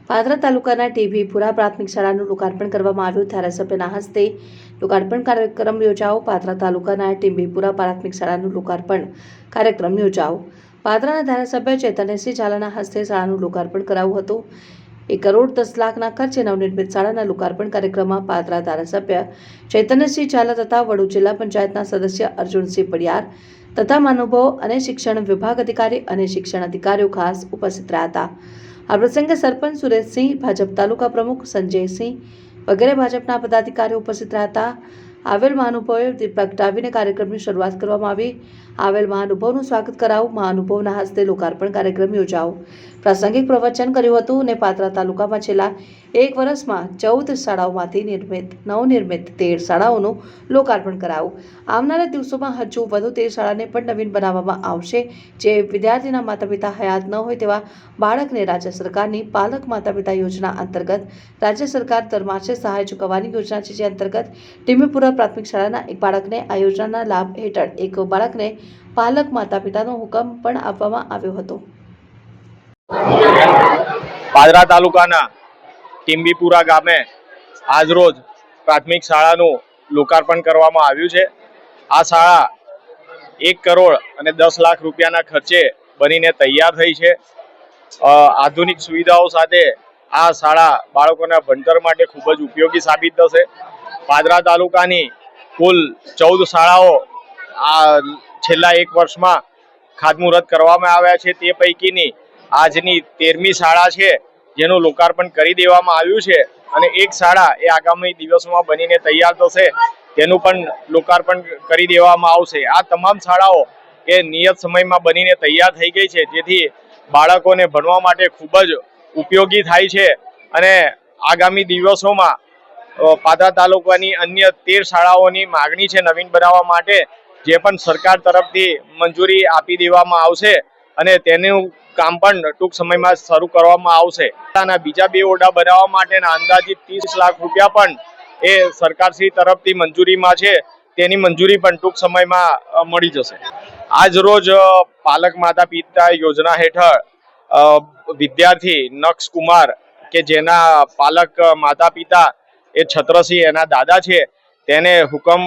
પાદરા તાલુકાના ટીબીપુરા પ્રાથમિક શાળાનું લોકાર્પણ કરવામાં આવ્યું। ધારાસભ્યના હસ્તે લોકાર્પણ કાર્યક્રમ યોજાયો। પાદરા તાલુકાના ટીબીપુરા પ્રાથમિક શાળાનું લોકાર્પણ કાર્યક્રમ યોજાયો। પાદરાના ધારાસભ્ય ચૈતન્યસિંહ ઝાલાના હસ્તે શાળાનું લોકાર્પણ કરાયું હતું। 1 કરોડ 10 લાખના ખર્ચે નવનિર્મિત શાળાના લોકાર્પણ કાર્યક્રમમાં પાદરા ધારાસભ્ય ચૈતન્યસિંહ ઝાલા તથા વડોદ જિલ્લા પંચાયતના સદસ્ય અર્જુનસિંહ પડિયાર તથા મહાનુભાવો અને શિક્ષણ વિભાગ અધિકારી અને શિક્ષણ અધિકારીઓ ખાસ ઉપસ્થિત રહ્યા હતા। આ પ્રસંગે સરપંચ સુરેશસિંહ, ભાજપ તાલુકા પ્રમુખ સંજયસિંહ વગેરે ભાજપના પદાધિકારીઓ ઉપસ્થિત રહ્યા હતા। આવેલ મહાનુભાવોએ દીપ પ્રગટાવીને કાર્યક્રમની શરૂઆત કરવામાં આવી। આવેલ મહાનુભાવોનું સ્વાગત કરાવું। મહાનુભાવોના હસ્તે લોકાર્પણ કાર્યક્રમ યોજાયો। પ્રાસંગિક પ્રવચન કર્યું હતું અને પાદરા તાલુકામાં છેલ્લા 1 વર્ષમાં 14 શાળાઓમાંથી નવનિર્મિત 13 શાળાઓનું લોકાર્પણ કરાયું। આવનારા દિવસોમાં હજુ વધુ 13 શાળાને પણ નવીન બનાવવામાં આવશે। જે વિદ્યાર્થીના માતા પિતા હયાત ન હોય તેવા બાળકને રાજ્ય સરકારની પાલક માતા પિતા યોજના અંતર્ગત રાજ્ય સરકાર દર માસે સહાય ચૂકવવાની યોજના છે। જે અંતર્ગત ટીબીપુરા પ્રાથમિક શાળાના એક બાળકને આ યોજનાના લાભ હેઠળ એક બાળકને પાલક માતા પિતાનો હુકમ પણ આપવામાં આવ્યો હતો। પાદરા તાલુકાના ટીમ્બીપુરા ગામે આજરોજ પ્રાથમિક શાળાનું લોકાર્પણ કરવામાં આવ્યું છે। આ શાળા 1 કરોડ અને 10 લાખ રૂપિયાના ખર્ચે બનીને તૈયાર થઈ છે। આધુનિક સુવિધાઓ સાથે આ શાળા બાળકોના ભણતર માટે ખૂબ જ ઉપયોગી સાબિત થશે। પાદરા તાલુકાની કુલ 14 શાળાઓ આ છેલ્લા 1 વર્ષમાં ખાતમુહૂર્ત કરવામાં આવ્યા છે। તે પૈકીની આજની 13મી શાળા છે જેનું લોકાર્પણ કરી દેવામાં આવ્યું છે અને એક શાળા એ આગામી દિવસોમાં બનીને તૈયાર થશે તેનું પણ લોકાર્પણ કરી દેવામાં આવશે। આ તમામ શાળાઓ એ નિયત સમયમાં બનીને તૈયાર થઈ ગઈ છે જેથી બાળકોને ભણવા માટે ખૂબ જ ઉપયોગી થાય છે અને આગામી દિવસોમાં પાદરા તાલુકાની અન્ય 13 શાળાઓની માગણી છે નવીન બનાવવા માટે, જે પણ સરકાર તરફથી મંજૂરી આપી દેવામાં આવશે અને તેનું કામ પણ ટૂંક સમયમાં શરૂ કરવામાં આવશે। બીજા 2 ઓરડા બનાવવા માટેના અંદાજિત 30 લાખ રૂપિયા પણ એ સરકારશ્રી તરફથી મંજૂરીમાં છે, તેની મંજૂરી પણ ટૂંક સમયમાં મળી જશે। આજ રોજ પાલક માતા પિતા યોજના હેઠળ વિદ્યાર્થી નક્ષ કુમાર કે જેના પાલક માતા પિતા એ છત્રસિંહ એના દાદા છે તેને હુકમ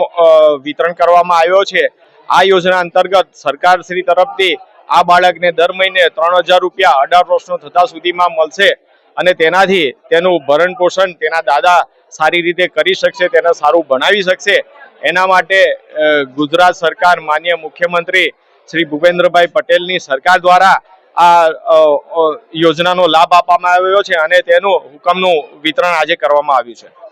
વિતરણ કરવામાં આવ્યો છે। આ યોજના અંતર્ગત સરકારશ્રી તરફથી આ બાળકને દર મહિને 3000 રૂપિયા 18 વર્ષનો થતા સુધીમાં મળશે અને તેનાથી તેનું ભરણ પોષણ તેના દાદા સારી રીતે કરી શકશે, તેને સારું ભણાવી શકશે। એના માટે ગુજરાત સરકાર માનનીય મુખ્યમંત્રી શ્રી ભૂપેન્દ્રભાઈ પટેલની સરકાર દ્વારા આ યોજનાનો લાભ આપવામાં આવ્યો છે અને તેનું હુકમનું વિતરણ આજે કરવામાં આવ્યું છે।